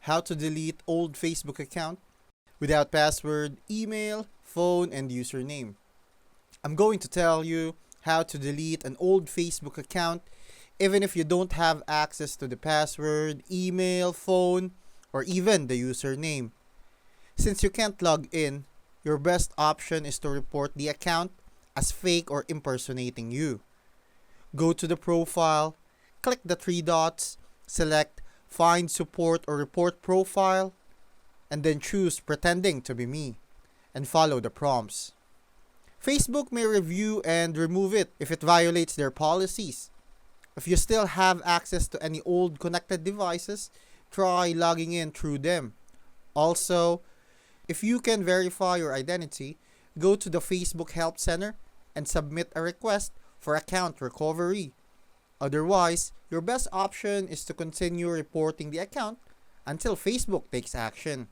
how to delete old Facebook account without password, email, phone, and username. I'm going to tell you how to delete an old Facebook account even if you don't have access to the password, email, phone, or even the username. Since you can't log in, your best option is to report the account as fake or impersonating you. Go to the profile, click the three dots, select Find Support or Report Profile, and then choose Pretending to be me, and follow the prompts. Facebook may review and remove it if it violates their policies. If you still have access to any old connected devices, try logging in through them. Also, if you can verify your identity, go to the Facebook Help Center and submit a request for account recovery. Otherwise, your best option is to continue reporting the account until Facebook takes action.